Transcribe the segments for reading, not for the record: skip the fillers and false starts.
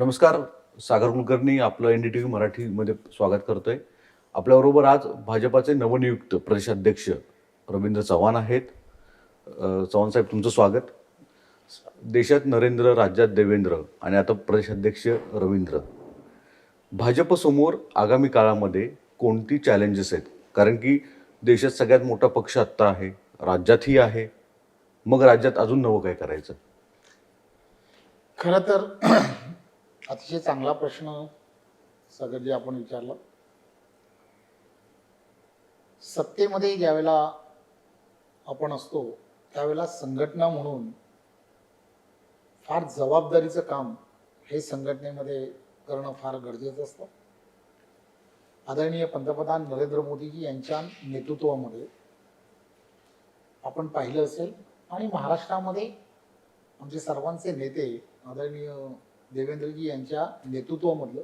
नमस्कार. सागर कुलकर्णी आपलं NDTV मराठीमध्ये स्वागत करतोय. आपल्याबरोबर आज भाजपाचे नवनियुक्त प्रदेशाध्यक्ष रवींद्र चव्हाण आहेत. चव्हाण साहेब, तुमचं स्वागत. देशात नरेंद्र, राज्यात देवेंद्र आणि आता प्रदेशाध्यक्ष रवींद्र. भाजपसमोर आगामी काळामध्ये कोणती चॅलेंजेस आहेत? कारण की देशात सगळ्यात मोठा पक्ष आत्ता आहे, राज्यातही आहे. मग राज्यात अजून नवं काय करायचं? खरं तर अतिशय चांगला प्रश्न सागरजी आपण विचारला. सत्तेमध्ये ज्यावेळेला आपण असतो त्यावेळेला संघटना म्हणून फार जबाबदारीचं काम हे संघटनेमध्ये करणं फार गरजेचं असतं. आदरणीय पंतप्रधान नरेंद्र मोदीजी यांच्या नेतृत्वामध्ये आपण पाहिलं असेल आणि महाराष्ट्रामध्ये आमचे सर्वांचे नेते आदरणीय देवेंद्रजी यांच्या नेतृत्वामधलं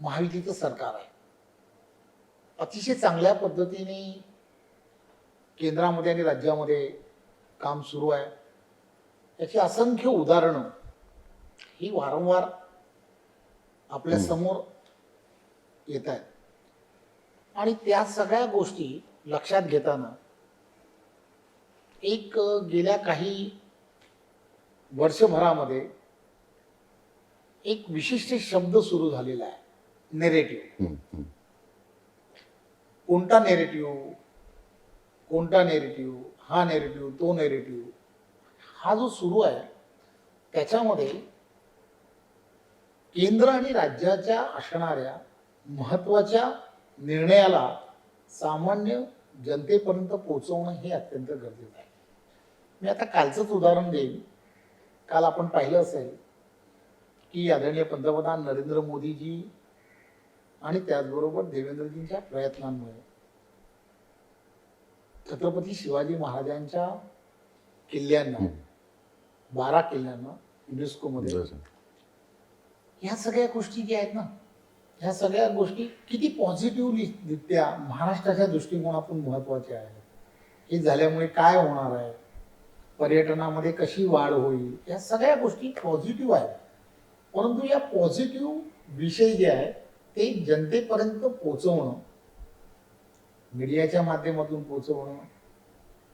महायुतीचं सरकार आहे. अतिशय चांगल्या पद्धतीने केंद्रामध्ये आणि राज्यामध्ये काम सुरू आहे. याची असंख्य उदाहरणं ही वारंवार आपल्या समोर येत आहेत आणि त्या सगळ्या गोष्टी लक्षात घेताना एक गेल्या काही वर्षभरामध्ये एक विशिष्ट शब्द सुरू झालेला आहे, नेरेटिव्ह. कोणता नेरेटिव्ह, कोणता नेरेटिव्ह, हा नेरेटिव्ह, तो नेरेटिव्ह, हा जो सुरू आहे त्याच्यामध्ये केंद्र आणि राज्याच्या असणाऱ्या महत्वाच्या निर्णयाला सामान्य जनतेपर्यंत पोहोचवणं हे अत्यंत गरजेचं आहे. मी आता कालचंच उदाहरण देईन. काल आपण पाहिलं असेल की आदरणीय पंतप्रधान नरेंद्र मोदीजी आणि त्याचबरोबर देवेंद्रजींच्या प्रयत्नांमुळे छत्रपती शिवाजी महाराजांच्या किल्ल्यांना 12 किल्ल्यांना युनेस्कोमध्ये ह्या सगळ्या गोष्टी ज्या आहेत ना, ह्या सगळ्या गोष्टी किती पॉझिटिव्हरित्या महाराष्ट्राच्या दृष्टिकोनातून महत्वाच्या आहेत. हे झाल्यामुळे काय होणार आहे, पर्यटनामध्ये कशी वाढ होईल, या सगळ्या गोष्टी पॉझिटिव्ह आहेत. परंतु या पॉझिटिव्ह विषय जे आहे ते जनतेपर्यंत पोहोचवणं, मीडियाच्या माध्यमातून पोहोचवणं,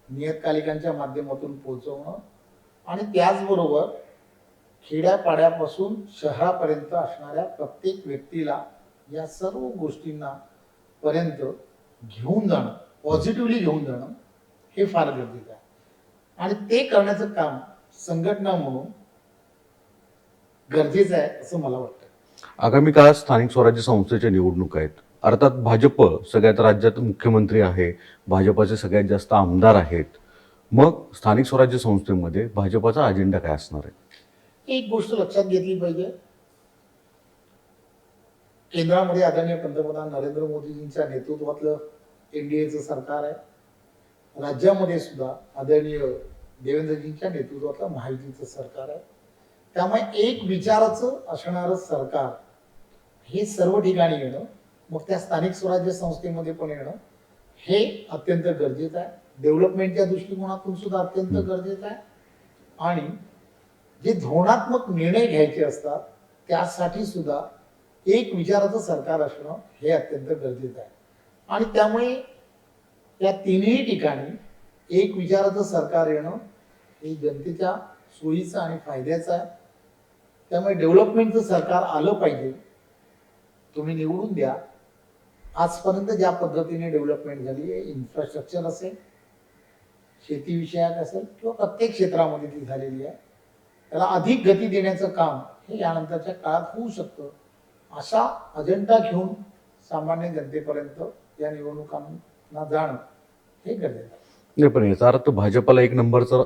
नियतकालिकांच्या माध्यमातून पोहोचवणं आणि त्याचबरोबर खेड्यापाड्यापासून शहरापर्यंत असणाऱ्या प्रत्येक व्यक्तीला या सर्व गोष्टींना पर्यंत घेऊन जाणं, पॉझिटिव्हली घेऊन जाणं हे फार गरजेचं आहे. आणि ते करण्याचं काम संघटना म्हणून गरजेचं आहे असं मला वाटतं. आगामी काळात स्थानिक स्वराज्य संस्थेच्या निवडणुका आहेत. अर्थात भाजप सगळ्यात राज्यात मुख्यमंत्री आहे, भाजपचे सगळ्यात जास्त आमदार आहेत. मग स्थानिक स्वराज्य संस्थेमध्ये भाजपचा अजेंडा काय असणार आहे? एक गोष्ट लक्षात घेतली पाहिजे. केंद्रामध्ये आदरणीय पंतप्रधान नरेंद्र मोदीजींच्या नेतृत्वातलं NDAचं सरकार आहे. राज्यामध्ये सुद्धा आदरणीय देवेंद्रजींच्या नेतृत्वातलं महायुतीचं सरकार आहे. त्यामुळे एक विचाराचं असणारं सरकार हे सर्व ठिकाणी येणं, मग त्या स्थानिक स्वराज्य संस्थेमध्ये पण येणं हे अत्यंत गरजेचं आहे. डेव्हलपमेंटच्या दृष्टिकोनातून सुद्धा अत्यंत गरजेचं आहे. आणि जे धोरणात्मक निर्णय घ्यायचे असतात त्यासाठी सुद्धा एक विचाराचं सरकार असणं हे अत्यंत गरजेचं आहे. आणि त्यामुळे या तिन्ही ठिकाणी एक विचाराचं सरकार येणं हे जनतेच्या सोयीचं आणि फायद्याचं आहे. त्यामुळे डेव्हलपमेंटचं सरकार आलं पाहिजे. तुम्ही निवडून द्या. आजपर्यंत ज्या पद्धतीने डेव्हलपमेंट झाली आहे, इन्फ्रास्ट्रक्चर असेल, शेतीविषयक असेल किंवा प्रत्येक क्षेत्रामध्ये ती झालेली आहे, त्याला अधिक गती देण्याचं काम हे यानंतरच्या काळात होऊ शकतं. असा अजेंडा घेऊन सामान्य जनतेपर्यंत या निवडणुकांना जाणं हे गरजेचं आहे. नाही, पण याचा अर्थ भाजपला एक नंबरचा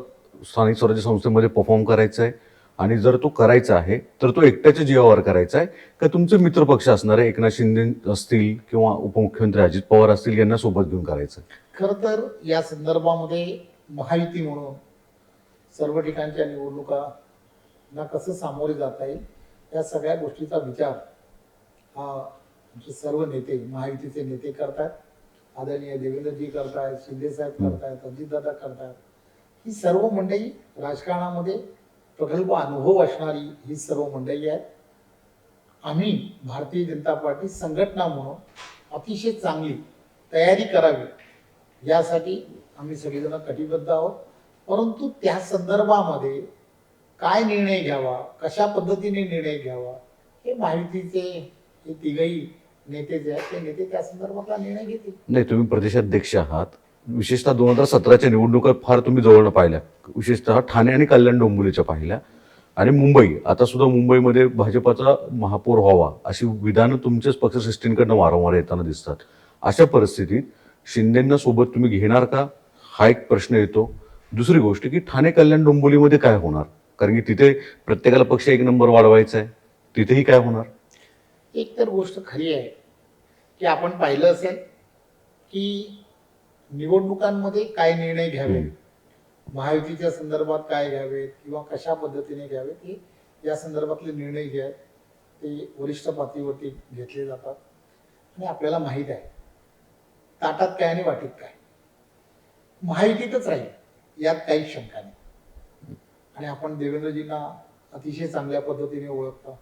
स्थानिक स्वराज्य संस्थेमध्ये परफॉर्म करायचा आहे. आणि जर तो करायचा आहे तर तो एकट्याच्या जीवावर करायचा आहे का तुमचे मित्रपक्ष असणारे एकनाथ शिंदे असतील किंवा उपमुख्यमंत्री अजित पवार असतील यांना सोबत घेऊन करायचं? खरं तर या संदर्भामध्ये महायुती म्हणून सर्व ठिकाणच्या निवडणुकांना कसं सामोरे जाता येईल या सगळ्या गोष्टीचा विचार हा आमचे सर्व नेते, महायुतीचे नेते करतात. आदरणीय देवेंद्रजी करतायत, शिंदेसाहेब करतायत, अजितदादा करतायत. ही सर्व मंडळी राजकारणामध्ये प्रगल्भ अनुभव असणारी ही सर्व मंडळी आहेत. आम्ही भारतीय जनता पार्टी संघटना म्हणून अतिशय चांगली तयारी करावी यासाठी आम्ही सगळेजण कटिबद्ध आहोत. परंतु त्या संदर्भामध्ये काय निर्णय घ्यावा, कशा पद्धतीने निर्णय घ्यावा, हे महायुतीचे हे तिघही नेते जे आहेत ते नेते त्या संदर्भातला निर्णय घेतील. नाही, तुम्ही प्रदेशाध्यक्ष आहात. विशेषतः 2017च्या निवडणुका फार तुम्ही जवळनं पाहिल्या, विशेषतः ठाणे आणि कल्याण डोंबिवलीच्या पाहिल्या, आणि मुंबई, आता सुद्धा मुंबईमध्ये भाजपाचा महापौर व्हावा अशी विधानं तुमच्याच पक्षश्रेष्ठींकडनं वारंवार येताना दिसतात. अशा परिस्थितीत शिंदेंना सोबत तुम्ही घेणार का, हा एक प्रश्न येतो. दुसरी गोष्ट की ठाणे कल्याण डोंबिवलीमध्ये काय होणार, कारण की तिथे प्रत्येकाला पक्ष एक नंबर वाढवायचा आहे, तिथेही काय होणार? एक तर गोष्ट खरी आहे की आपण पाहिलं असेल की निवडणुकांमध्ये काय निर्णय घ्यावे, महायुतीच्या संदर्भात काय घ्यावेत किंवा कशा पद्धतीने घ्यावेत, हे या संदर्भातले निर्णय जे आहेत ते वरिष्ठ पातळीवरती घेतले जातात. आणि आपल्याला माहीत आहे ताटात काय आणि वाटीत काय, महायुतीतच राहील यात काहीच शंका नाही. आणि आपण देवेंद्रजींना अतिशय चांगल्या पद्धतीने ओळखता.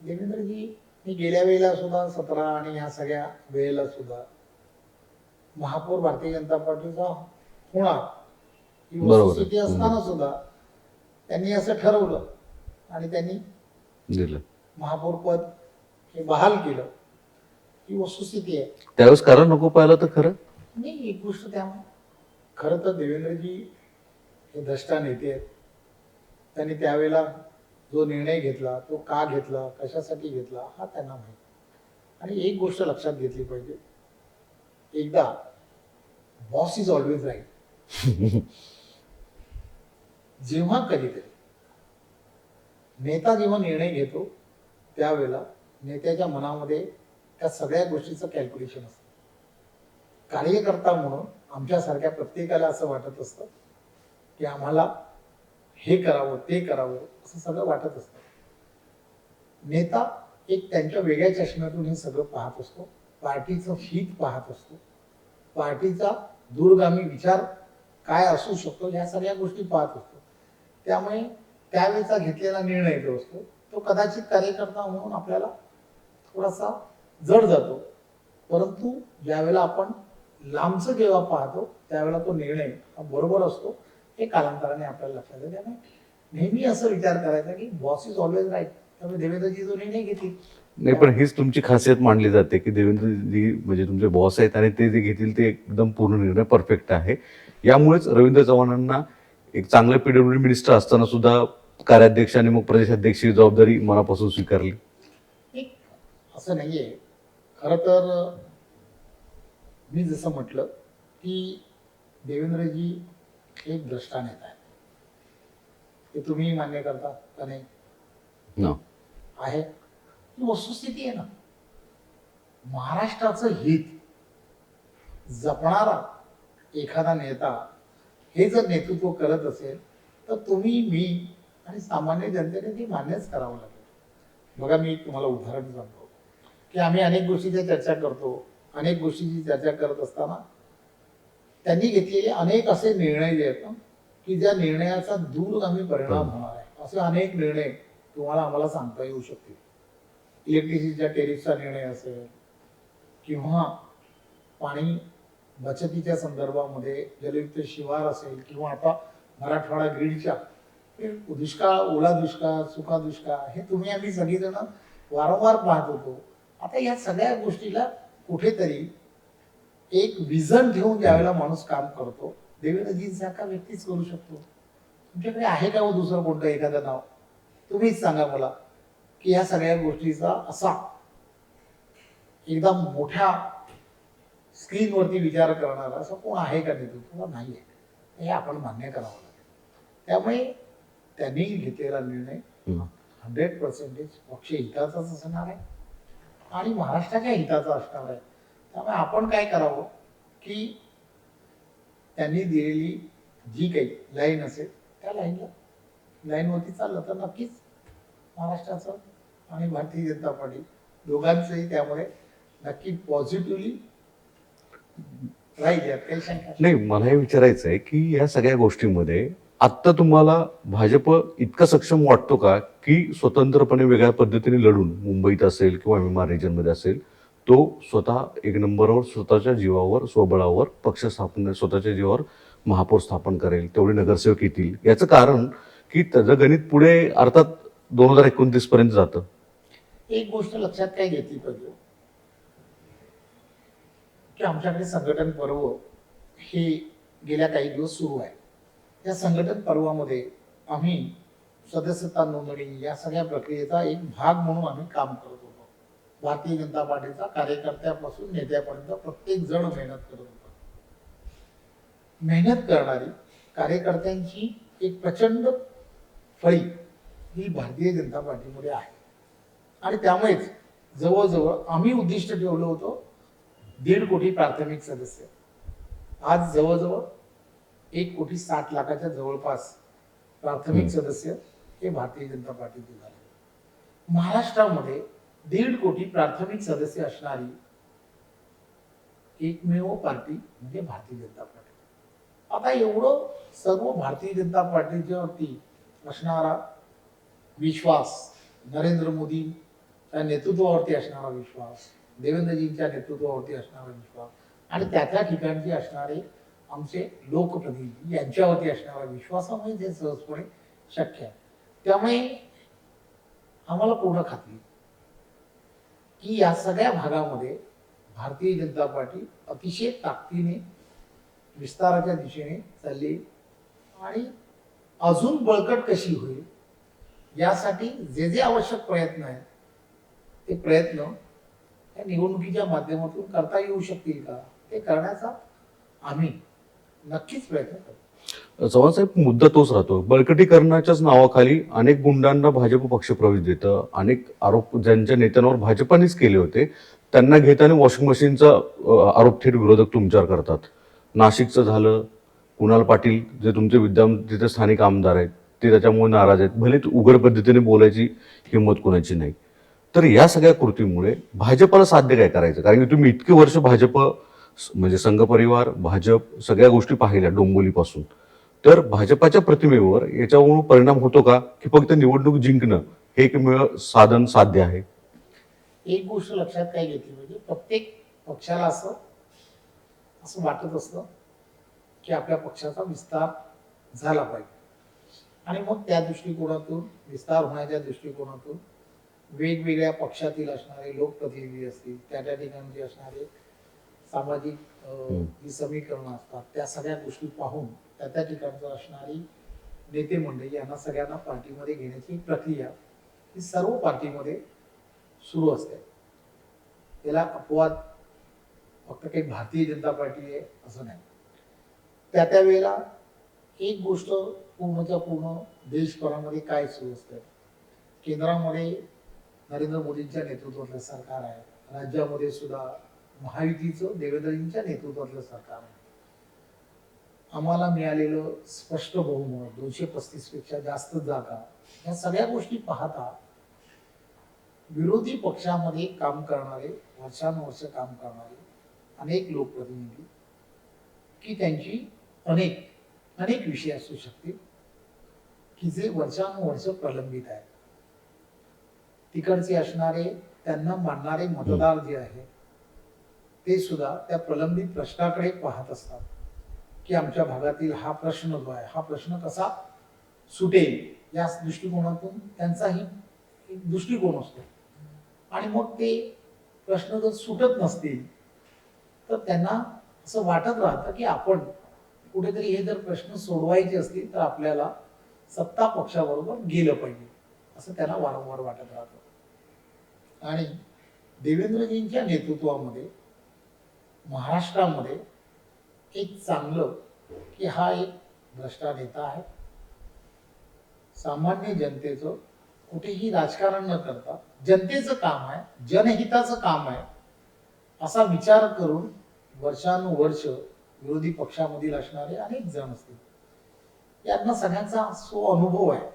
देवेंद्रजी मी गेल्या वेळेला सुद्धा 17 आणि ह्या सगळ्या वेळेला सुद्धा महापौर भारतीय जनता पार्टीचा होणार ही बरोबर. वस्तुस्थिती असताना सुद्धा त्यांनी असं ठरवलं आणि त्यांनी दिलं. महापौर पद हे बहाल केलं. ही वस्तुस्थिती आहे. त्यावेळेस कारण नको पाहिलं तर खरं. नाही, एक गोष्ट त्यामुळे खरं तर देवेंद्रजी हे द्रष्टा नेते आहेत. त्यांनी त्यावेळेला जो निर्णय घेतला तो का घेतला, कशासाठी घेतला, हा त्यांना माहिती. आणि एक गोष्ट लक्षात घेतली पाहिजे, एकदा बॉस इज ऑलवेज राईट. जेव्हा कधीतरी नेता जेव्हा निर्णय घेतो त्यावेळेला नेत्याच्या मनामध्ये त्या सगळ्या गोष्टीचं कॅल्क्युलेशन असतं. कार्यकर्ता म्हणून आमच्यासारख्या प्रत्येकाला असं वाटत असतं की आम्हाला हे करावं ते करावं असं सगळं वाटत असतं. नेता एक त्यांच्या वेगळ्या चष्म्यातून हे सगळं पाहत असतो, पार्टीचं हित पाहत असतो, पार्टीचा दूरगामी विचार काय असू शकतो ह्या सगळ्या गोष्टी पाहत असतो. त्यामुळे त्यावेळेचा घेतलेला निर्णय जो असतो तो कदाचित कार्यकर्ता म्हणून आपल्याला थोडासा जड जातो. परंतु ज्यावेळेला आपण लांबचं जेव्हा पाहतो त्यावेळेला तो निर्णय हा बरोबर असतो हे कालांतराने आपल्याला लक्षात येते. त्यामुळे नेहमी असं विचार करायचा की बॉस इज ऑलवेज राईट. त्यामुळे देवेंद्रजी जो निर्णय घेतील. नाही, पण हीच तुमची खासियत मानली जाते की देवेंद्रजी म्हणजे तुमचे बॉस आहेत आणि ते जे घेतील ते एकदम पूर्ण निर्णय परफेक्ट आहे. यामुळेच रवींद्र चव्हाणांना एक चांगलं पीडब्ल्यूडी मिनिस्टर असताना सुद्धा कार्याध्यक्ष आणि मग प्रदेशाध्यक्षी जबाबदारी मनापासून स्वीकारली. एक असं नाहीये. खरं तर मी जसं म्हटलं की देवेंद्रजी एक द्रष्टा नेता आहे. ते तुम्ही मान्य करता का नाही? No. आहे. ही वस्तुस्थिती आहे ना. महाराष्ट्राचं हित जपणारा एखादा नेता हे जर नेतृत्व करत असेल तर तुम्ही, मी आणि सामान्य जनतेने ते मान्यच करावं लागेल. बघा, मी तुम्हाला उदाहरण सांगतो की आम्ही अनेक गोष्टीची चर्चा करतो. अनेक गोष्टीची चर्चा करत असताना त्यांनी घेतलेले अनेक असे निर्णय जे आहेत ना की ज्या निर्णयाचा दूरगामी परिणाम होणार आहे, असे अनेक निर्णय तुम्हाला आम्हाला सांगता येऊ शकतील. इलेक्ट्रिसिटीच्या टेरिफचा निर्णय असेल किंवा पाणी बचतीच्या संदर्भामध्ये जलयुक्त शिवार असेल किंवा आता मराठवाडा ग्रीडच्या दुष्काळ, ओला दुष्काळ, सुका दुष्काळ, हे तुम्ही आम्ही सगळेजण वारंवार पाहत होतो. आता या सगळ्या गोष्टीला कुठेतरी एक विजन ठेवून ज्यावेळेला माणूस काम करतो, देवेंद्रजींसारखा व्यक्तीच करू शकतो. तुमच्याकडे आहे का हो दुसरं कोणतं एखादं नाव? तुम्हीच सांगा मला की ह्या सगळ्या गोष्टीचा असा एकदम मोठ्या स्क्रीनवरती विचार करणारा असं कोण आहे का नेतृत्व? नाही आहे. हे आपण मान्य करावं लागेल. त्यामुळे त्यांनी घेतलेला निर्णय 100% पक्ष हिताचाच असणार आहे आणि महाराष्ट्राच्या हिताचा असणार आहे. त्यामुळे आपण काय करावं की त्यांनी दिलेली जी काही लाईन असेल त्या लाईनवरती चाललं तर नक्कीच महाराष्ट्राचं आणि भारतीय जनता पार्टी दोघांचंही त्यामुळे नक्की पॉझिटिव्हली राहील, यात काही शंका नाही, मला हे विचारायचं आहे की या सगळ्या गोष्टींमध्ये आत्ता तुम्हाला भाजप इतका सक्षम वाटतो का की स्वतंत्रपणे वेगळ्या पद्धतीने लढून मुंबईत असेल किंवा MMR रिजनमध्ये असेल तो स्वतः एक नंबरवर स्वतःच्या जीवावर स्वबळावर पक्ष स्थापन स्वतःच्या जीवावर महापौर स्थापन करेल, तेवढे नगरसेवक येतील. याचं कारण की त्याचं गणित पुढे अर्थात 2029 पर्यंत जातं. एक गोष्ट लक्षात काय घेतली पाहिजे की आमच्याकडे संघटन पर्व हे गेल्या काही दिवस सुरू आहे. या संघटन पर्वामध्ये आम्ही सदस्यता नोंदणी या सगळ्या प्रक्रियेचा एक भाग म्हणून आम्ही काम करत होतो. भारतीय जनता पार्टीचा कार्यकर्त्यापासून नेत्यापर्यंत प्रत्येक जण मेहनत करत होता. मेहनत करणारी कार्यकर्त्यांची एक प्रचंड फळी ही भारतीय जनता पार्टीमध्ये आहे आणि त्यामुळेच जवळजवळ आम्ही उद्दिष्ट ठेवलं होतं 1.5 कोटी प्राथमिक सदस्य. आज जवळजवळ 1,60,00,000च्या जवळपास प्राथमिक सदस्य हे भारतीय जनता पार्टीचे झाले. महाराष्ट्रामध्ये 1.5 कोटी प्राथमिक सदस्य असणारी एकमेव पार्टी म्हणजे भारतीय जनता पार्टी. आता एवढं सर्व भारतीय जनता पार्टीच्यावरती असणारा विश्वास, नरेंद्र मोदींच्या नेतृत्वावरती असणारा विश्वास, देवेंद्रजींच्या नेतृत्वावरती असणारा विश्वास आणि त्या ठिकाणचे असणारे आमचे लोकप्रतिनिधी यांच्यावरती असणारा विश्वासामुळे ते सहजपणे शक्य आहे. त्यामुळे आम्हाला पूर्ण खात्री की या सगळ्या भागामध्ये भारतीय जनता पार्टी अतिशय ताकदीने विस्ताराच्या दिशेने चालली आणि अजून बळकट कशी होईल यासाठी जे जे आवश्यक प्रयत्न आहेत ते प्रयत्न या निवडणुकीच्या माध्यमातून करता येऊ शकतील का ते करण्याचा आम्ही नक्कीच प्रयत्न करू. चव्हाण साहेब, मुद्दा तोच राहतो. बळकटीकरणाच्याच नावाखाली अनेक गुंडांना भाजप पक्ष प्रवेश देतं. अनेक आरोप ज्यांच्या नेत्यांवर भाजपानेच केले होते त्यांना घेताना वॉशिंग मशीनचा आरोप थेट विरोधक तुमच्यावर करतात. नाशिकचं झालं, कुणाल पाटील जे तुमचे तिथे स्थानिक आमदार आहेत ते त्याच्यामुळे नाराज आहेत. भले उघड पद्धतीने बोलायची हिंमत कोणाची नाही. तर या सगळ्या कृतीमुळे भाजपला साध्य काय करायचं? कारण की तुम्ही इतके वर्ष भाजप म्हणजे संघ परिवार, भाजप सगळ्या गोष्टी पाहिल्या डोंबिवलीपासून. तर भाजपाच्या प्रतिमेवर याच्यावरून परिणाम होतो का की फक्त निवडणूक जिंकणं हे एकमेव साधन साध्य आहे? एक गोष्ट लक्षात काय घेतली म्हणजे प्रत्येक पक्षाला असं असं वाटत असतं की आपल्या पक्षाचा विस्तार झाला पाहिजे आणि मग त्या दृष्टिकोनातून विस्तार होण्याच्या दृष्टिकोनातून वेगवेगळ्या पक्षातील असणारे लोकप्रतिनिधी असतील त्या ठिकाणचे असणारे सामाजिक जी समीकरणं असतात त्या सगळ्या गोष्टी पाहून त्या ठिकाणचं असणारी नेते मंडळी यांना सगळ्यांना पार्टीमध्ये घेण्याची प्रक्रिया ही सर्व पार्टीमध्ये सुरू असते. त्याला अपवाद फक्त काही भारतीय जनता पार्टी आहे असं नाही. त्या वेळेला एक गोष्ट पूर्णच्या पूर्ण देशभरामध्ये काय सुरू असतं. केंद्रामध्ये नरेंद्र मोदींच्या नेतृत्वातलं सरकार आहे. राज्यामध्ये सुद्धा महायुतीचं देवेंद्रजींच्या नेतृत्वातलं सरकार आहे. आम्हाला मिळालेलं स्पष्ट बहुमत 235 पेक्षा जास्त जागा या सगळ्या गोष्टी पाहता विरोधी पक्षामध्ये काम करणारे वर्षानुवर्ष काम करणारे अनेक लोकप्रतिनिधी की त्यांची अनेक विषय असू शकतील की जे वर्षानुवर्ष प्रलंबित आहेत. तिकडचे असणारे त्यांना मानणारे मतदार जे आहेत ते सुद्धा त्या प्रलंबित प्रश्नाकडे पाहत असतात की आमच्या भागातील हा प्रश्न जो आहे हा प्रश्न कसा सुटेल या दृष्टिकोनातून त्यांचाही एक दृष्टिकोन असतो. आणि मग ते प्रश्न जर सुटत नसतील तर त्यांना असं वाटत राहतं की आपण कुठेतरी हे जर प्रश्न सोडवायचे असतील तर आपल्याला सत्ता पक्षाबरोबर गेलं पाहिजे असं त्यांना वारंवार वाटत राहतं. आणि देवेंद्रजींच्या नेतृत्वामध्ये महाराष्ट्रामध्ये एक चांगलं की हा एक भ्रष्टा नेता आहे. सामान्य जनतेचं कुठेही राजकारण न करता जनतेचं काम आहे, जनहिताचं काम आहे असा विचार करून वर्षानुवर्ष विरोधी पक्षामधील असणारे अनेक जण असतील. यांना सगळ्यांचा सो अनुभव आहे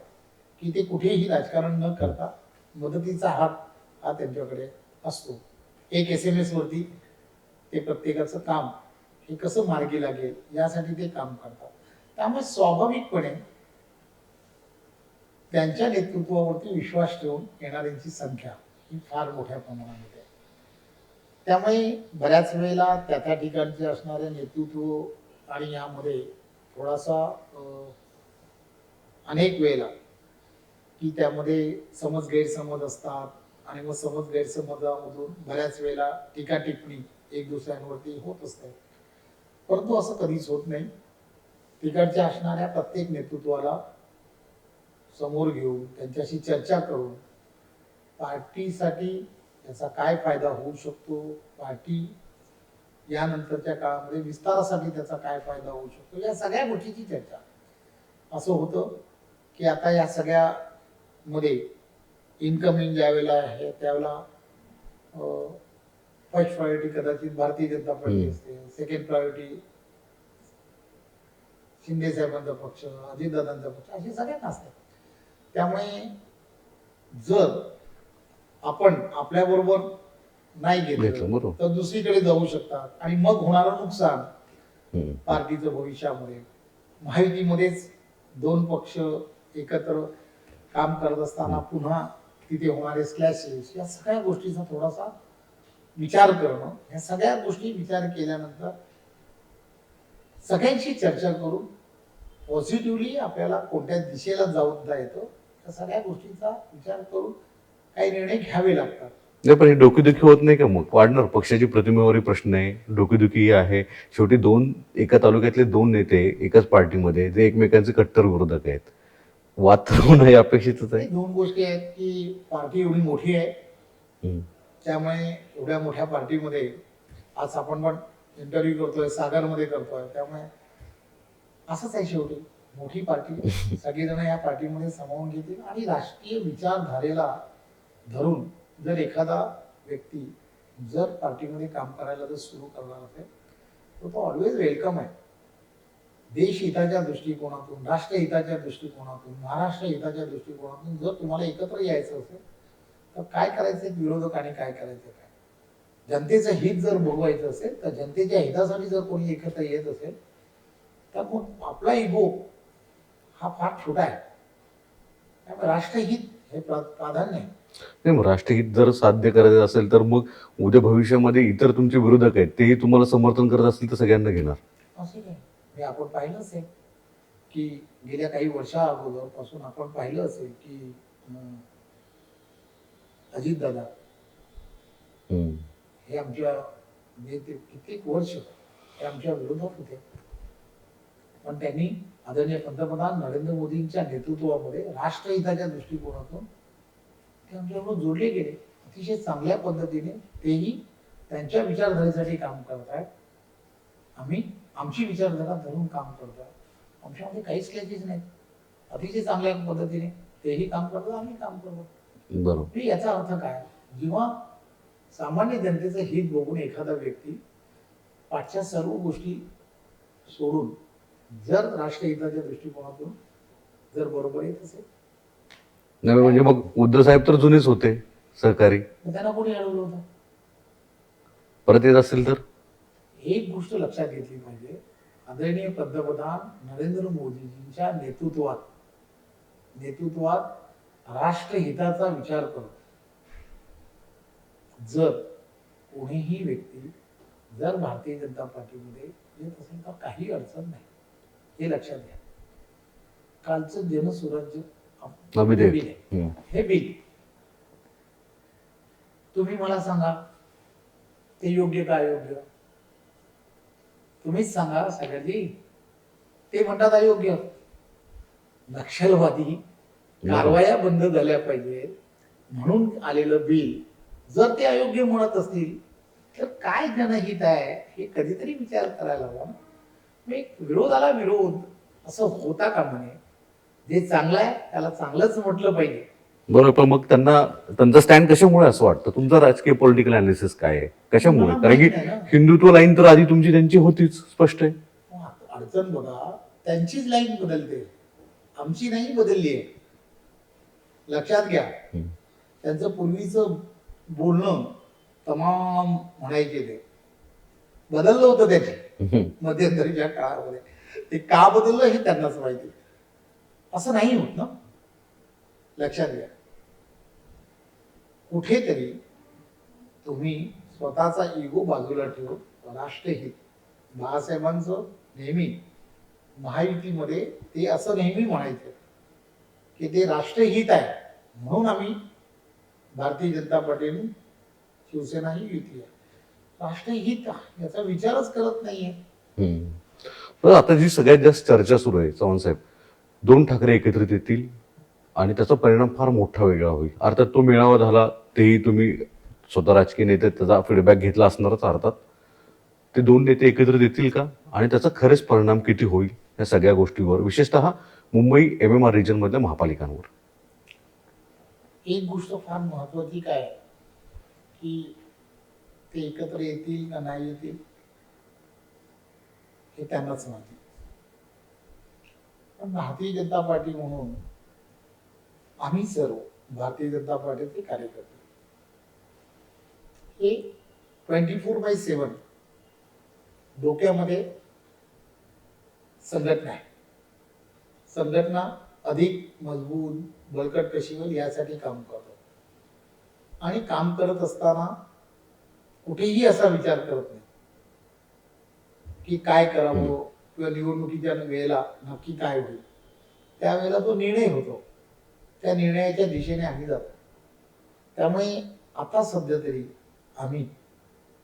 की ते कुठेही राजकारण न करता मदतीचा हात हा त्यांच्याकडे असतो. एक SMS वरती ते प्रत्येकाचं काम हे कसं मार्गी लागेल यासाठी ते काम करतात. त्यामुळे स्वाभाविकपणे त्यांच्या नेतृत्वावरती विश्वास ठेवून येणाऱ्यांची संख्या ही फार मोठ्या प्रमाणामध्ये आहे. त्यामुळे बऱ्याच वेळेला त्या ठिकाणचे असणारे नेतृत्व आणि यामध्ये थोडासा अनेक वेळेला की त्यामध्ये समज गैरसमज असतात आणि मग समज गैरसमजामधून बऱ्याच वेळेला टीका टिप्पणी एक दुसऱ्यांवरती होत असते, परंतु असं कधीच होत नाही. तिकडच्या असणाऱ्या प्रत्येक नेतृत्वाला समोर घेऊन त्यांच्याशी चर्चा करून पार्टीसाठी त्याचा काय फायदा होऊ शकतो, पार्टी यानंतरच्या काळामध्ये विस्तारासाठी त्याचा काय फायदा होऊ शकतो, या सगळ्या गोष्टीची चर्चा. असं होतं की आता या सगळ्या मध्ये इनकमिंग ज्यावेळेला आहे त्यावेळेला फर्स्ट प्रायोरिटी कदाचित भारतीय जनता पार्टी असते, सेकंड प्रायोरिटी शिंदे साहेबांचा पक्ष, अजितदादांचा पक्ष, असे सगळ्यांना असतात. त्यामुळे जर आपण आपल्या बरोबर नाही घेतलं तर दुसरीकडे जाऊ शकतात आणि मग होणारं नुकसान पार्टीचं भविष्यामध्ये. महायुतीमध्येच दोन पक्ष एकत्र काम करत असताना पुन्हा तिथे होणारे स्लॅशेस, या सगळ्या गोष्टीचा थोडासा विचार करणं, या सगळ्या गोष्टी विचार केल्यानंतर सगळ्यांशी चर्चा करून पॉझिटिव्हली आपल्याला कोणत्या दिशेला जाता येतं, या सगळ्या गोष्टींचा विचार करून काही निर्णय घ्यावे लागतात. नाही, पण ही डोकेदुखी होत नाही का? मग वाढणार पक्षाची प्रतिमेवरही प्रश्न आहे, डोकेदुखी आहे. शेवटी एका तालुक्यातले दोन नेते एकाच पार्टीमध्ये जे एकमेकांचे कट्टर विरोधक आहेत, वाद तर होणं हे अपेक्षितच आहे. दोन गोष्टी आहेत की पार्टी एवढी मोठी आहे, त्यामुळे एवढ्या मोठ्या पार्टीमध्ये आज आपण पण इंटरव्ह्यू करतोय, सागरमध्ये करतोय, त्यामुळे असंच आहे. शेवटी मोठी पार्टी, सगळेजण या पार्टीमध्ये सामावून घेतील आणि राष्ट्रीय विचारधारेला धरून जर एखादा व्यक्ती जर पार्टीमध्ये काम करायला जर सुरू करणार असेल तर तो ऑलवेज वेलकम आहे. देश हिताच्या दृष्टिकोनातून, राष्ट्रहिताच्या दृष्टिकोनातून, महाराष्ट्र हिताच्या दृष्टिकोनातून जर तुम्हाला एकत्र यायचं असेल तर काय करायचं विरोधकांनी, काय करायचं काय, जनतेचं हित जर भोगवायचं असेल तर जनतेच्या हितासाठी जर कोणी एकत्र येत असेल तर मग आपला इगो हा फार छोटा आहे. त्यामुळे राष्ट्रहित हे प्राधान्य आहे. नाही, मग राष्ट्रहित जर साध्य करायचं असेल तर मग उद्या भविष्यामध्ये इतर तुमचे विरोधक आहेत तेही तुम्हाला समर्थन करत असतील तर सगळ्यांना घेणार असं नाही. हे आपण पाहिलं असेल की गेल्या काही वर्षा अगोदर पासून आपण पाहिलं असेल की अजितदादा हे आमच्या कित्येक वर्ष हे आमच्या विरोधात होते, पण त्यांनी आदरणीय पंतप्रधान नरेंद्र मोदींच्या नेतृत्वामध्ये राष्ट्रहिताच्या दृष्टिकोनातून ते आमच्याबरोबर जोडले गेले. अतिशय चांगल्या पद्धतीने तेही त्यांच्या विचारधारेसाठी काम करत आहेत, आम्ही आमची विचारधारा धरून काम करतोय. आमच्यामध्ये काहीच क्लॅशेस नाहीत. अतिशय चांगल्या पद्धतीने तेही काम करतात, आम्ही काम करतो. बरोबर. याचा अर्थ काय, जेव्हा सामान्य जनतेचं हित बघून एखादा व्यक्ती पाठच्या सर्व गोष्टी सोडून जर राष्ट्रहिताच्या दृष्टिकोनातून जर बरोबर येत असेल, नाही म्हणजे मग उद्धव साहेब तर जुनेच होते सहकारी, त्यांना कोणी अडवलं होतं? परत येत असेल तर एक गोष्ट लक्षात घेतली पाहिजे, आदरणीय पंतप्रधान नरेंद्र मोदीजींच्या नेतृत्वात राष्ट्रहिताचा विचार करत जर कोणीही व्यक्ती जर भारतीय जनता पार्टीमध्ये येत असेल तर काही अडचण नाही, हे लक्षात घ्या. कालचं जनसुराज्य बिल आहे, हे बिल तुम्ही मला सांगा ते योग्य का अयोग्य? तुम्हीच सांगा सगळ्यांनी. ते म्हणतात अयोग्य. नक्षलवादी कारवाया बंद झाल्या पाहिजेत म्हणून आलेलं बिल जर ते अयोग्य म्हणत असतील तर काय जनहित आहे हे कधीतरी विचार करायला हवा. विरोधाला विरोध असं होता का म्हणे, जे चांगलं आहे त्याला चांगलंच म्हटलं पाहिजे. बरोबर. पण मग त्यांचा स्टँड कशामुळे असं वाटतं? तुमचा राजकीय पॉलिटिकल अनालिसिस काय आहे, कशामुळे? कारण की हिंदुत्व लाईन तर आधी तुमची त्यांची होतीच, स्पष्ट आहे. अडचण बघा, त्यांचीच लाईन बदलते, आमची नाही बदलली आहे. लक्षात घ्या, त्यांचं पूर्वीचं बोलणं तमाम म्हणायचे ते बदललं होतं त्याचे मध्यंतरीच्या काळामध्ये. ते का बदललं हे त्यांनाच माहिती. असं नाही होत ना. लक्षात घ्या, कुठेतरी तुम्ही स्वतःचा इगो बाजूला ठेवून राष्ट्रहित, बाळासाहेबांचं नेहमी महायुतीमध्ये ते असं नेहमी म्हणायचं की ते राष्ट्रहित आहे, म्हणून आम्ही भारतीय जनता पार्टी आणि शिवसेना ही युती आहे. राष्ट्रहित याचा विचारच करत नाहीये. पण आता जी सगळ्यात जास्त चर्चा सुरू आहे चव्हाण साहेब, 2 ठाकरे एकत्रित येतील आणि त्याचा परिणाम फार मोठा वेगळा होईल. अर्थात तो मेळावा झाला, तेही तुम्ही स्वतः राजकीय नेते त्याचा फीडबॅक घेतला असणारच. अर्थात ते 2 नेते एकत्रित येतील का आणि त्याचा खरेच परिणाम किती होईल या सगळ्या गोष्टीवर, विशेषतः मुंबई MMR रिजन मधल्या महापालिकांवर? एक गोष्ट फार महत्वाची काय आहे की ते एकत्र येतील का नाही येतील हे त्यांनाच माहिती. पण भारतीय जनता पार्टी म्हणून आम्ही सर्व भारतीय जनता पार्टीचे कार्यकर्ते हे 24/7 डोक्यामध्ये संघटना आहे. संघटना अधिक मजबूत बळकट कशी होईल यासाठी काम करतो आणि काम करत असताना कुठेही असा विचार करत नाही की काय करावं किंवा निवडणुकीच्या वेळेला नक्की काय होईल. त्यावेळेला तो निर्णय होतो, त्या निर्णयाच्या दिशेने आम्ही जातो. त्यामुळे आता सध्या तरी आम्ही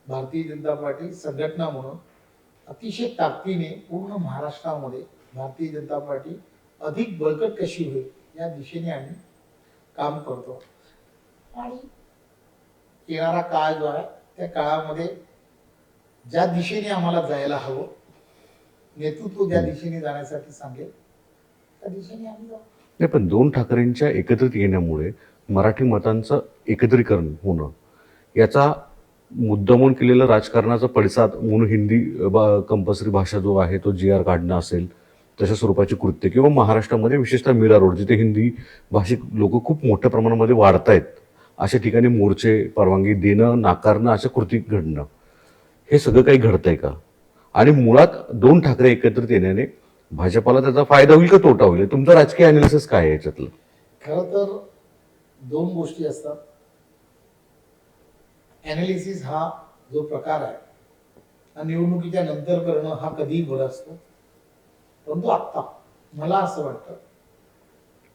भारतीय जनता पार्टी संघटना म्हणून अतिशय ताकदीने पूर्ण महाराष्ट्रामध्ये भारतीय जनता पार्टी अधिक बळकट कशी होईल या दिशेने आम्ही काम करतो. आणि येणारा काळ जो आहे त्या काळामध्ये ज्या दिशेने आम्हाला जायला हवं, नेतृत्व ज्या दिशेने जाण्यासाठी सांगेल त्या दिशेने आम्ही जाऊ. नाही, पण 2 ठाकरेंच्या एकत्रित येण्यामुळे मराठी मतांचं एकत्रीकरण होणं, याचा मुद्दामून केलेला राजकारणाचा पडसाद म्हणून हिंदी कंपल्सरी भाषा जो आहे तो GR काढणं असेल, तशा स्वरूपाची कृत्य, किंवा महाराष्ट्रामध्ये विशेषतः मीरा रोड जिथे हिंदी भाषिक लोक खूप मोठ्या प्रमाणामध्ये वाढत आहेत, अशा ठिकाणी मोर्चे, परवानगी देणं, नाकारणं, अशा कृती घडणं, हे सगळं काही घडतंय का? आणि मुळात 2 ठाकरे एकत्रित येण्याने भाजपाला त्याचा फायदा होईल का तोटा होईल? तुमचं राजकीय अनालिसिस काय आहे याच्यातलं? खरं तर 2 गोष्टी असतात. ॲनालिसिस हा जो प्रकार आहे हा निवडणुकीच्या नंतर करणं हा कधीही बरं असतो. परंतु आत्ता मला असं वाटतं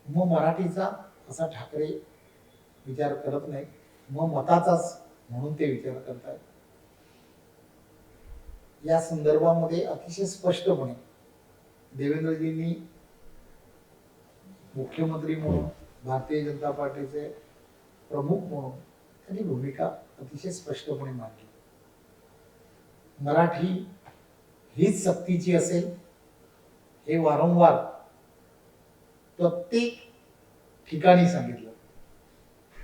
मग मराठीचा असा ठाकरे विचार करत नाही, मग मताचाच म्हणून ते विचार करतायत. या संदर्भामध्ये अतिशय स्पष्टपणे देवेंद्रजींनी मुख्यमंत्री म्हणून, भारतीय जनता पार्टीचे प्रमुख म्हणून त्यांनी भूमिका अतिशय स्पष्टपणे मांडली. मराठी हीच सक्तीची असेल हे वारंवार प्रत्येक ठिकाणी सांगितलं.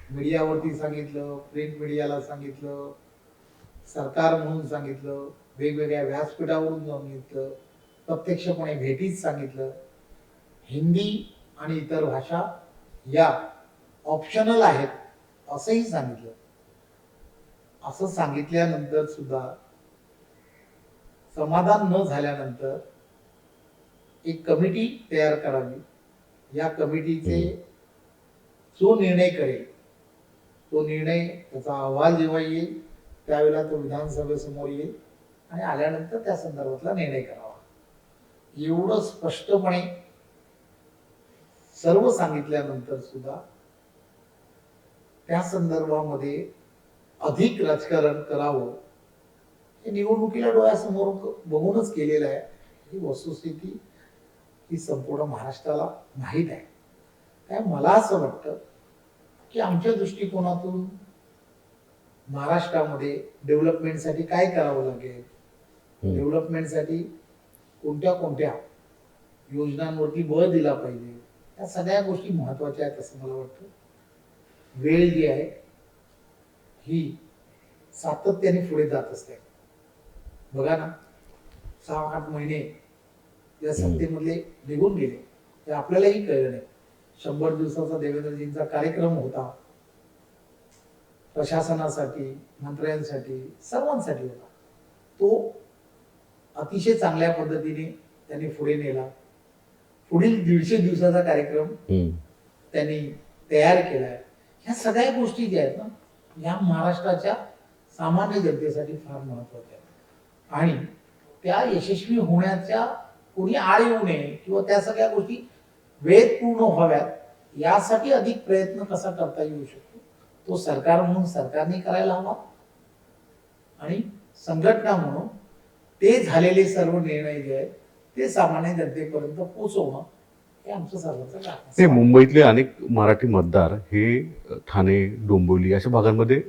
मीडियावरती सांगितलं, प्रिंट मीडियाला सांगितलं, सरकार म्हणून सांगितलं, वेगवेगळ्या व्यासपीठावरून सांगितलं, प्रत्यक्षपणे भेटीत सांगितलं. हिंदी आणि इतर भाषा या ऑप्शनल आहेत असंही सांगितलं. असं सांगितल्यानंतर सुद्धा समाधान न झाल्यानंतर एक कमिटी तयार करावी. या कमिटीचे जो निर्णय करेल तो निर्णय, त्याचा अहवाल जेव्हा येईल त्यावेळेला तो विधानसभेसमोर येईल आणि आल्यानंतर त्या संदर्भातला निर्णय करावा. एवढं स्पष्टपणे सर्व सांगितल्यानंतर सुद्धा त्या संदर्भामध्ये अधिक राजकारण करावं हे निवडणुकीला डोळ्यासमोर बघूनच केलेलं आहे. ही वस्तुस्थिती ही संपूर्ण महाराष्ट्राला माहीत आहे. काय मला असं वाटतं की आमच्या दृष्टिकोनातून महाराष्ट्रामध्ये डेव्हलपमेंटसाठी काय करावं लागेल, डेव्हलपमेंटसाठी कोणत्या कोणत्या योजनांवरती बळ दिला पाहिजे, या सगळ्या गोष्टी महत्वाच्या आहेत असं मला वाटतं. वेळ जी आहे ही सातत्याने पुढे जात असते. बघा ना, 6-8 महिने या सत्तेमधले निघून गेले, ते आपल्यालाही कळलं नाही. 100 दिवसाचा देवेंद्रजींचा कार्यक्रम होता, प्रशासनासाठी, मंत्र्यांसाठी, सर्वांसाठी होता. तो अतिशय चांगल्या पद्धतीने त्यांनी पुढे नेला. पुढील 150 दिवसाचा कार्यक्रम त्यांनी तयार केलाय, ह्या सगळ्या गोष्टी ज्या आहेत ना, ह्या महाराष्ट्राच्या सामान्य जनतेसाठी फार महत्वाच्या आहेत. आणि त्या यशस्वी होण्याच्या कोणी आड येऊ नये किंवा त्या सगळ्या गोष्टी वेळेत पूर्ण व्हाव्यात यासाठी अधिक प्रयत्न कसा करता येऊ शकतो तो सरकार म्हणून सरकारने करायला हवा, आणि संघटना म्हणून ते झालेले सर्व निर्णय जे आहेत ते सामान्य जनतेपर्यंत पोहोचवणं हे आमचं सर्वांचं काम ते आहे. मुंबईतले अनेक मराठी मतदार हे ठाणे, डोंबिवली अशा भागांमध्ये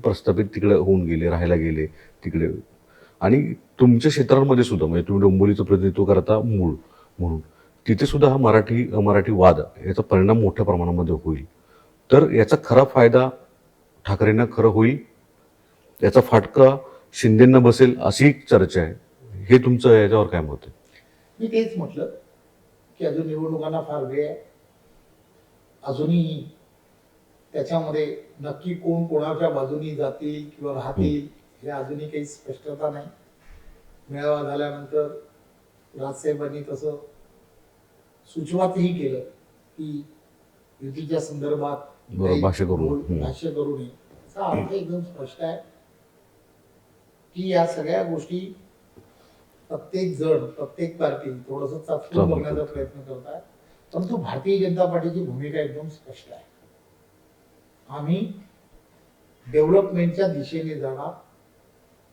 प्रस्थापित तिकडे होऊन गेले, राहायला गेले तिकडे. आणि तुमच्या क्षेत्रांमध्ये सुद्धा म्हणजे तुम्ही डोंबिवलीचं प्रतिनिधित्व करता मूळ म्हणून, तिथे सुद्धा हा मराठी वाद याचा परिणाम मोठ्या प्रमाणामध्ये होईल. तर याचा खरा फायदा ठाकरेंना खरं होईल, याचा फाटका शिंदेंना बसेल अशी एक चर्चा आहे. हे तुमचं याच्यावर काय मत आहे? मी तेच म्हटलं की अजून निवडणुकांना फार वेळ आहे. अजूनही त्याच्यामध्ये नक्की कोण कोणाच्या बाजूनी जातील किंवा राहतील हे अजूनही काही स्पष्टता नाही. मेळावा झाल्यानंतर राजसाहेबांनी तसं सुचवातही केलं की युतीच्या संदर्भात काही भाष्य करू नये. भाष्य करू नये. याचा अर्थ एकदम स्पष्ट आहे की या सगळ्या गोष्टी प्रत्येक जण प्रत्येक पार्टी थोडस चाचपून बघण्याचा प्रयत्न करत आहे. परंतु भारतीय जनता पार्टीची भूमिका एकदम स्पष्ट आहे. आम्ही डेव्हलपमेंटच्या दिशेने जाणार,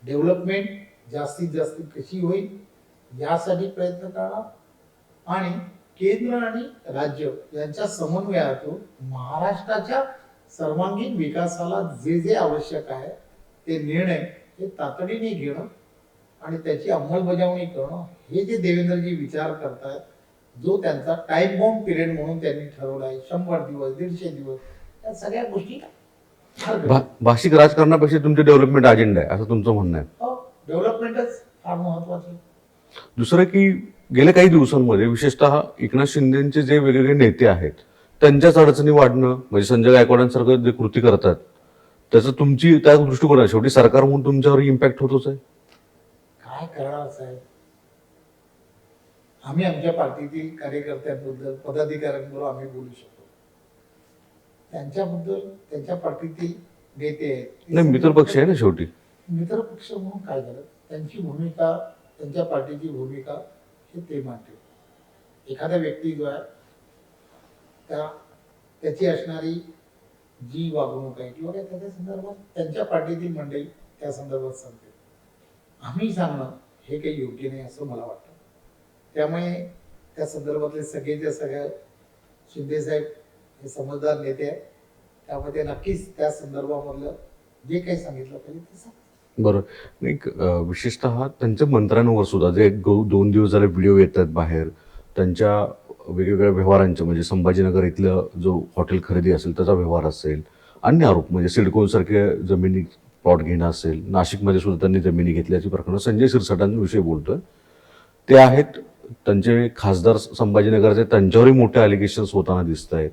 डेव्हलपमेंट जास्तीत जास्त कशी होईल यासाठी प्रयत्न करणार, आणि केंद्र आणि राज्य यांच्या समन्वयातून महाराष्ट्राच्या सर्वांगीण विकासाला जे जे आवश्यक आहे ते निर्णय हे तातडीने घेणं आणि त्याची अंमलबजावणी करणं हे जे देवेंद्रजी विचार करतायत, जो त्यांचा टाइम बॉम्ब पिरियड म्हणून त्यांनी ठरवला आहे 100 दिवस 150 दिवस, या सगळ्या गोष्टी फार गरजेच्या आहेत. भाषिक राजकारणापेक्षा तुमचे डेव्हलपमेंट अजेंडा आहे असं तुमचं म्हणणं आहे? हो, डेव्हलपमेंटच फार महत्वाची आहे. दुसरं की गेल्या काही दिवसांमध्ये विशेषतः एकनाथ शिंदेचे जे वेगवेगळे नेते आहेत त्यांच्याच अडचणी वाढणं, म्हणजे संजय गायकवाडांसारखं जे कृती करतात त्याचं तुमची त्या दृष्टिकोन शेवटी सरकार म्हणून तुमच्यावर इम्पॅक्ट होतोच आहे. काय करणार साहेब, आम्ही आमच्या पार्टीतील कार्यकर्त्यांबद्दल पदाधिकाऱ्यांबरोबर आम्ही बोलू शकतो. त्यांच्याबद्दल त्यांच्या पार्टीतील नेते आहेत, नाही, मित्र पक्ष आहे ना शेवटी. मित्र पक्ष म्हणून काय झालं, त्यांची भूमिका त्यांच्या पार्टीची भूमिका हे ते मांडतील. एखादा व्यक्ती जो आहे त्याची असणारी जी वागणूक आहे किंवा त्याच्या संदर्भात त्यांच्या पार्टीतील मंडळी त्या संदर्भात सांगते. आम्ही सांगणं हे काही योग्य नाही असं मला वाटतं. त्यामुळे त्या संदर्भातले सगळेच्या सगळ्या शिंदेसाहेब हे समजदार नेते आहेत, त्यामुळे ते नक्कीच त्या संदर्भामधलं जे काही सांगितलं पाहिजे ते सांगतात. बरं, एक विशेषतः त्यांच्या मंत्र्यांवर सुद्धा जे 2 दिवस झाले व्हिडिओ येत आहेत बाहेर त्यांच्या वेगवेगळ्या व्यवहारांचे, म्हणजे संभाजीनगर इथलं जो हॉटेल खरेदी असेल त्याचा व्यवहार असेल, अन्य आरोप म्हणजे सिडकोसारख्या जमिनी प्लॉट घेणं असेल, नाशिकमध्ये सुद्धा त्यांनी जमिनी घेतल्याची प्रकरण संजय शिरसाटांविषयी बोलतोय ते आहेत. त्यांचे खासदार संभाजीनगरचे त्यांच्यावरही मोठे अलिगेशन्स होताना दिसत आहेत.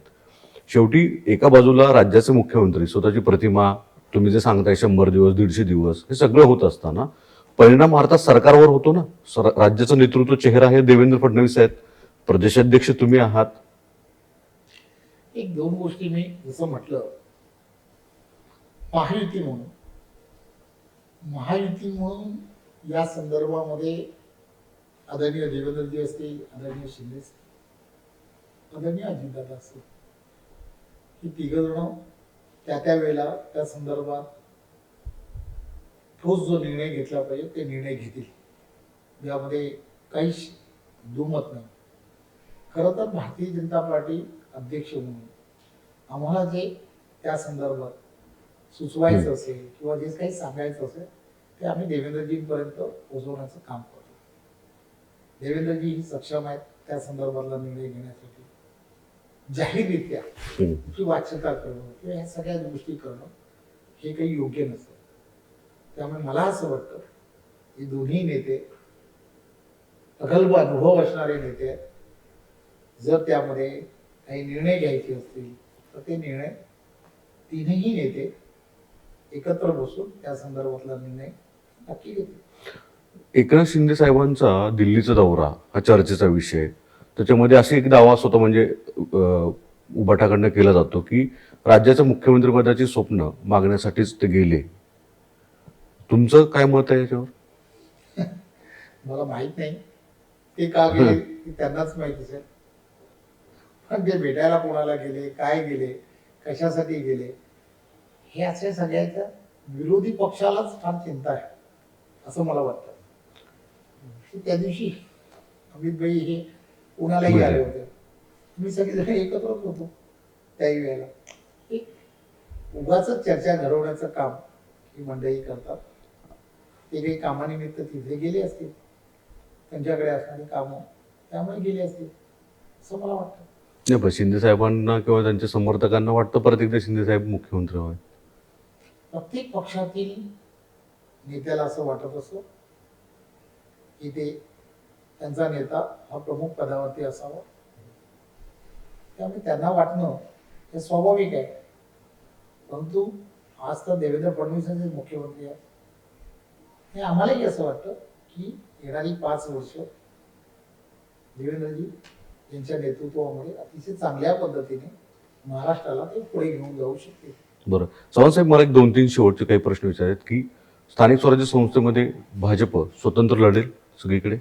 शेवटी एका बाजूला राज्याचे मुख्यमंत्री स्वतःची प्रतिमा, तुम्ही जे सांगताय 100 दिवस 150 दिवस हे सगळं होत असताना परिणाम अर्थात सरकारवर होतो ना. राज्याचं नेतृत्व चेहरा हे देवेंद्र फडणवीस आहेत, प्रदेशाध्यक्ष तुम्ही आहात. एक दोन गोष्टी मी जसं म्हटलं, महायुती म्हणून या संदर्भामध्ये आदरणीय देवेंद्रजी असतील, आदरणीय शिंदे असतील, आदरणीय अजितदादा असतील, ही तिघ जण त्या वेळेला त्या संदर्भात ठोस जो निर्णय घेतला पाहिजे ते निर्णय घेतील, यामध्ये काहीच दुमत नाही. खरं तर भारतीय जनता पार्टी अध्यक्ष म्हणून आम्हाला जे त्या संदर्भात सुचवायचं असेल किंवा जे काही सांगायचं असेल ते आम्ही देवेंद्रजींपर्यंत पोहोचवण्याचं काम करतो. देवेंद्रजी ही सक्षम आहेत त्या संदर्भातला निर्णय घेण्यासाठी. जाहीररित्या ची वाच्यता करणं किंवा ह्या सगळ्या गोष्टी करणं हे काही योग्य नसतं. त्यामुळे मला असं वाटतं की दोन्ही नेते प्रगल्भ अनुभव असणारे नेते आहेत. जर त्यामध्ये काही निर्णय घ्यायचे असतील तर ते निर्णय तीनही नेते एकत्र बसून त्या संदर्भातला निर्णय नक्की घेतील. एकनाथ शिंदे साहेबांचा दिल्लीचा दौरा हा चर्चेचा विषय. त्याच्यामध्ये असे एक दावा होता, म्हणजे उभाटाकडनं केला जातो की राज्याच्या मुख्यमंत्रीपदाची स्वप्न मागण्यासाठीच ते गेले. तुमचं काय मत आहे याच्यावर? मला माहित नाही ते का गेले ते त्यांनाच माहित असेल. पण ते भेटायला कोणाला गेले, काय गेले, कशासाठी गेले, हे असे सगळ्याच्या विरोधी पक्षालाच फार चिंता आहे असं मला वाटतं. त्या दिवशी अमित भाई हे पुण्यालाही आले होते, मी सगळेजण एकत्रच होतो त्याही वेळेला. उगाच चर्चा घडवण्याचं काम ही मंडळी करतात. ते काही कामानिमित्त तिथे गेले असतील, त्यांच्याकडे असणारी कामं त्यामुळे गेले असतील असं मला वाटतं. नाही, पण शिंदे साहेबांना किंवा त्यांच्या समर्थकांना वाटतं परत एकदा शिंदे साहेब मुख्यमंत्री व्हावे. प्रत्येक पक्षातील नेत्याला असं वाटत असतं की ते त्यांचा नेता हा प्रमुख पदावरती असावा, त्यामुळे त्यांना वाटणं हे स्वाभाविक आहे. परंतु आज तर देवेंद्र फडणवीसांचे मुख्यमंत्री आहेत. हे आम्हालाही असं वाटतं की येणारी 5 वर्ष देवेंद्रजी यांच्या नेतृत्वामध्ये अतिशय चांगल्या पद्धतीने महाराष्ट्राला ते पुढे घेऊन जाऊ शकतील. बरं, चव्हाण साहेब, मला एक 2-3 शेवटचे काही प्रश्न विचारायचे की स्थानिक स्वराज्य संस्थेमध्ये भाजप स्वतंत्र लढेल सगळीकडे?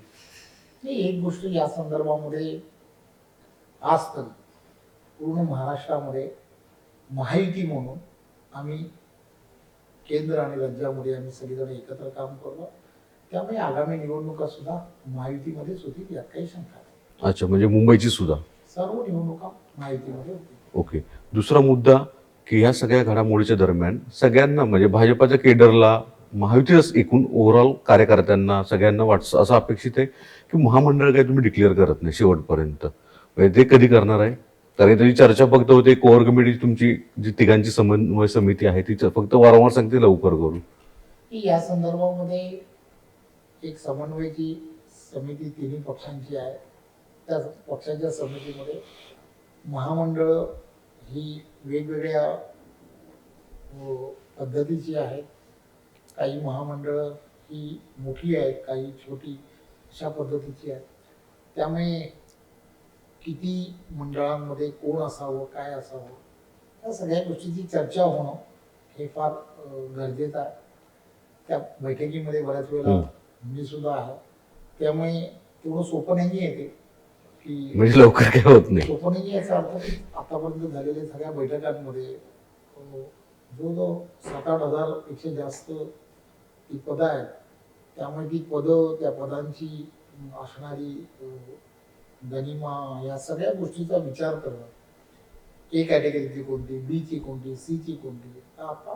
ही एक गोष्ट या संदर्भामध्ये आज तरी पूर्ण महाराष्ट्रामध्ये महायुती म्हणून आम्ही केंद्र आणि राज्यामध्ये आम्ही सगळेजण एकत्र काम करतो. त्यामुळे आगामी निवडणुका सुद्धा महायुतीमध्येच होतील यात काही शंका नाही. अच्छा, म्हणजे मुंबईची सुद्धा सर्व निवडणुका महायुतीमध्ये होतील. ओके. दुसरा मुद्दा की ह्या सगळ्या घडामोडीच्या दरम्यान सगळ्यांना म्हणजे भाजपाच्या केडरला, महायुतीच एकूण ओव्हरऑल कार्यकर्त्यांना सगळ्यांना वाटतं असं अपेक्षित आहे की महामंडळ काही तुम्ही डिक्लेअर करत नाही शेवटपर्यंत. म्हणजे ते कधी करणार आहे? कारण त्याची चर्चा फक्त होते कोअर कमिटी, तुमची जी तिघांची समन्वय समिती आहे ती फक्त वारंवार सांगते लवकर करू. की या संदर्भामध्ये एक समन्वयाची समिती 3 पक्षांची आहे. त्या पक्षाच्या समितीमध्ये महामंडळ ही वेगवेगळ्या पद्धतीची आहेत. काही महामंडळ ही मोठी आहेत, काही छोटी, अशा पद्धतीची आहेत. त्यामुळे किती मंडळांमध्ये कोण असावं, काय असावं, या सगळ्या गोष्टीची चर्चा होणं हे फार गरजेचं आहे. त्या बैठकीमध्ये बऱ्याच वेळेला मी सुद्धा आहे. त्यामुळे तेवढं सोपं नाही आहे ते की म्हणजे लवकर काय होत नाही. सोपं नाही याचा अर्थ की आतापर्यंत झालेल्या सगळ्या बैठकांमध्ये जो 7-8 हजार पेक्षा जास्त ती पदं आहेत. त्यामुळे ती पदं, त्या पदांची असणारी गनिमा, या सगळ्या गोष्टीचा विचार करणं, ए कॅटेगरीची कोणती, बी ची कोणती, सी ची कोणती, तर आता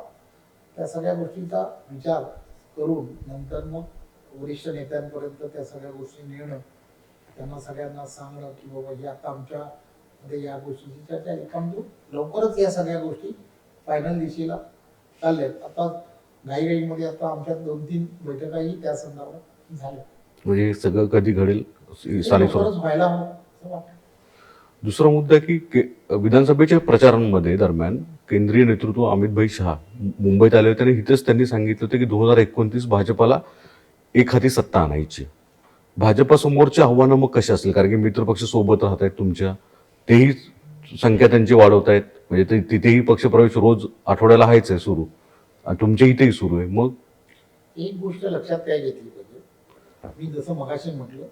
त्या सगळ्या गोष्टीचा विचार करून नंतर मग वरिष्ठ नेत्यांपर्यंत त्या सगळ्या गोष्टी नेणं, त्यांना सगळ्यांना सांगणं की बाबा हे आता आमच्यामध्ये या गोष्टीची चर्चा आहे. परंतु लवकरच या सगळ्या गोष्टी फायनल दिशेला चालल्यात. आता घाईघाईमध्ये आता आमच्या 2-3 बैठकाही त्या संदर्भात झाल्या. म्हणजे सगळं कधी घडेल स्थानिक स्वराज्य. लवकरच व्हायला हवं असं वाटतं. दुसरा मुद्दा की विधानसभेच्या प्रचारांमध्ये दरम्यान केंद्रीय नेतृत्व अमितभाई शहा मुंबईत आले होते आणि इथेच त्यांनी सांगितलं होतं की 2029 भाजपाला एक हाती सत्ता आणायची. भाजपासमोरची आव्हानं मग कशी असतील? कारण की मित्रपक्ष सोबत राहत आहेत तुमच्या, तेही संख्या त्यांची वाढवत आहेत, म्हणजे तिथेही पक्षप्रवेश रोज आठवड्याला आहेच आहे सुरू, आणि तुमच्या इथेही सुरू आहे. मग एक गोष्ट लक्षात काय घेतली पाहिजे, मी जसं मगाशी म्हटलं,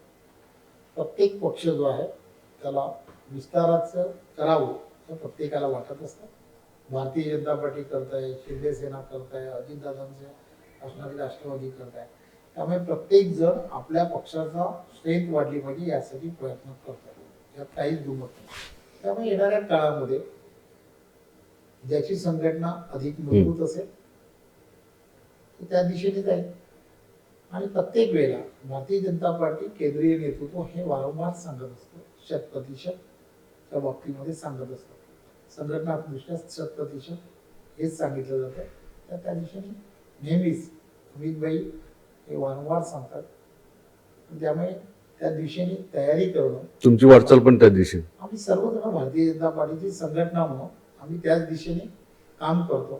प्रत्येक पक्ष जो आहे त्याला विस्ताराचं करावं असं प्रत्येकाला वाटत असतं. भारतीय जनता पार्टी करताय, शिंदे सेना करताय, अजितदादांचे असणारी राष्ट्रवादी करताय. त्यामुळे प्रत्येक जण आपल्या पक्षाचा स्ट्रेंथ वाढली पाहिजे यासाठी प्रयत्न करतात, यात काहीच दुमत नाही. त्यामुळे येणाऱ्या काळामध्ये ज्याची संघटना अधिक मजबूत असेल तो त्या दिशेने जाईल. आणि प्रत्येक वेळेला भारतीय जनता पार्टी केंद्रीय नेतृत्व हे वारंवार सांगत असतं, 100% त्या बाबतीमध्ये सांगत असतं. संघटनादृष्ट्या 100% हेच सांगितलं जातं. तर त्या दिशेने नेहमीच अमितभाई हे वारंवार सांगतात. त्यामुळे त्या दिशेने तयारी करणं, तुमची वाटचाल पण त्या दिशेने. आम्ही सर्वजण भारतीय जनता पार्टीची संघटना म्हणून आम्ही त्याच दिशेने काम करतो.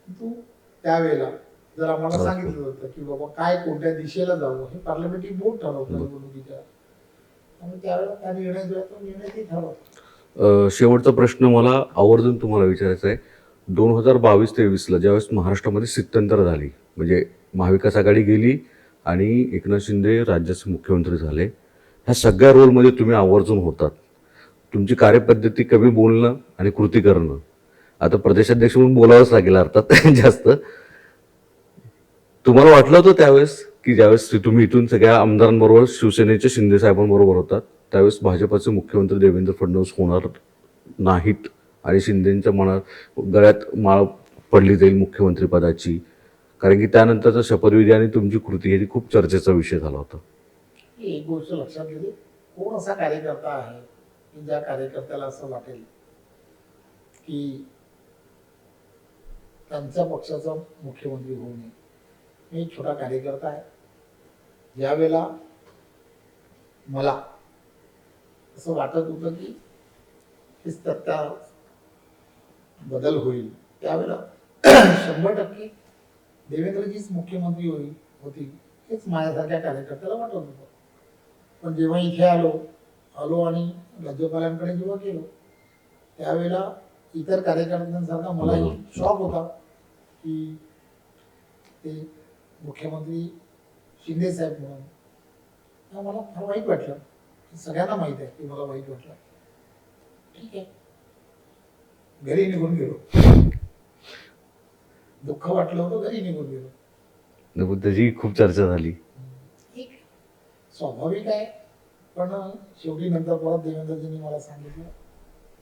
परंतु त्यावेळेला जर आम्हाला सांगितलं जातं की बाबा काय कोणत्या दिशेला जावं हे पार्लमेंटरी बोर्ड ठरवतं निवडणुकीच्या, आणि त्यावेळेला त्या निर्णय जो आहे तो निर्णय ते ठरवतो. शेवटचा प्रश्न मला आवर्जून तुम्हाला विचारायचा आहे. 2022-23ला ज्यावेळेस महाराष्ट्रामध्ये स्थित्यंतर झाली, म्हणजे महाविकास आघाडी गेली आणि एकनाथ शिंदे राज्याचे मुख्यमंत्री झाले, ह्या सगळ्या रोलमध्ये तुम्ही आवर्जून होतात. तुमची कार्यपद्धती कमी बोलणं आणि कृती करणं. आता प्रदेशाध्यक्ष म्हणून बोलावंच लागेल अर्थात जास्त. तुम्हाला वाटलं होतं त्यावेळेस की ज्यावेळेस तुम्ही इथून सगळ्या आमदारांबरोबर शिवसेनेच्या शिंदे साहेबांबरोबर होतात, त्यावेळेस भाजपाचे मुख्यमंत्री देवेंद्र फडणवीस होणार नाहीत आणि शिंदेच्या मनात गळ्यात माळ पडली जाईल मुख्यमंत्री पदाची, कारण की त्यानंतरचा शपथविधी आणि तुमची कृती हे खूप चर्चेचा विषय झाला होता. एक गोष्ट लक्षात घेतली, कोण असा कार्यकर्ता आहे की ज्या कार्यकर्त्याला असं वाटेल की त्यांच्या पक्षाचा मुख्यमंत्री होऊ नये. मी एक छोटा कार्यकर्ता आहे. ज्यावेळेला मला असं वाटत होतं की हे सत्ता बदल होईल, त्यावेळेला 100% देवेंद्रजीच मुख्यमंत्री होतील हेच माझ्यासारख्या कार्यकर्त्याला वाटत होतं. पण जेव्हा इथे आलो आणि राज्यपालांकडे जेव्हा गेलो, त्यावेळेला इतर कार्यकर्त्यांसारखा मलाही शॉक होता की ते मुख्यमंत्री शिंदे साहेब म्हणून. मला फार वाईट वाटलं. सगळ्यांना माहित आहे की मला वाईट वाटलं. ठीक आहे, घरी निघून गेलो. दुःख वाटलं होतं, घरी निघून गेलो. त्याची खूप चर्चा झाली. ठीक आहे, स्वाभाविक आहे. पण शेवटी नंतर परत देवेंद्रजींनी मला सांगितलं,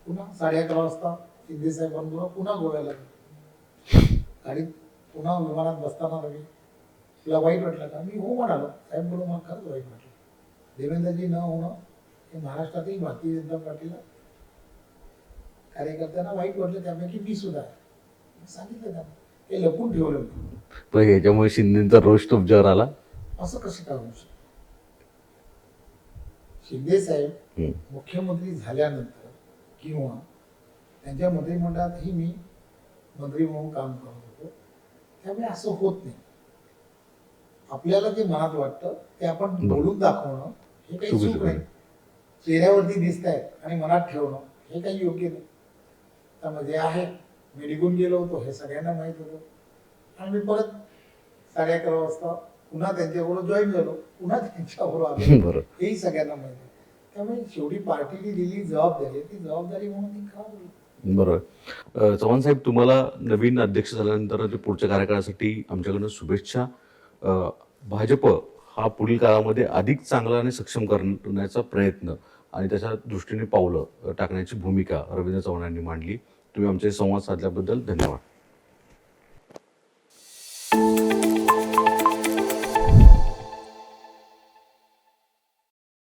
पुन्हा 11:30 वाजता शिंदे साहेबांबरोबर पुन्हा गोव्याला गेलो. गाडीत पुन्हा विमानात बसताना रवी, तुला वाईट वाटलं का? मी हो म्हणालो. साहेब बोलू, मला खरंच वाईट वाटलं. देवेंद्रजी न होणं हे महाराष्ट्रातील भारतीय जनता पार्टीला कार्यकर्त्यांना वाईट वाटलं, त्यापैकी मी सुद्धा आहे. सांगितलं त्यांना, हे लपून ठेवलं मी. पण ह्याच्यामुळे शिंदेचा रोष तुमच्यावर आला. असं कसं काय होऊ शकतं? शिंदे साहेब मुख्यमंत्री झाल्यानंतर किंवा त्यांच्या मंत्रिमंडळातही मी मंत्री म्हणून काम करत होतो, त्यामुळे असं होत नाही. आपल्याला जे मनात वाटतं ते आपण बोलून दाखवणं हे काही चूक नाही. चेहऱ्यावरती दिसत आहे आणि मनात ठेवणं हे काही योग्य नाही. त्यामुळे जे आहे, मी निघून गेलो होतो हे सगळ्यांना माहीत होतं आणि मी परत 11:30 वाजता पुन्हा त्यांच्याबरोबर जॉईन झालो, पुन्हा त्यांच्याबरोबर आलो, हेही सगळ्यांना माहिती आहे. त्यामुळे शेवटी पार्टीने दिलेली जबाबदारी ती जबाबदारी म्हणून ती खराब होईल. बरोबर. चव्हाण साहेब, तुम्हाला नवीन अध्यक्ष झाल्यानंतर ते पुढच्या कार्यकाळासाठी आमच्याकडून शुभेच्छा. भाजप हा पुढील काळामध्ये अधिक चांगला आणि सक्षम करण्याचा प्रयत्न आणि त्याच्या दृष्टीने पावलं टाकण्याची भूमिका रवींद्र चव्हाण यांनी मांडली. तुम्ही आमचे संवाद साधल्याबद्दल धन्यवाद.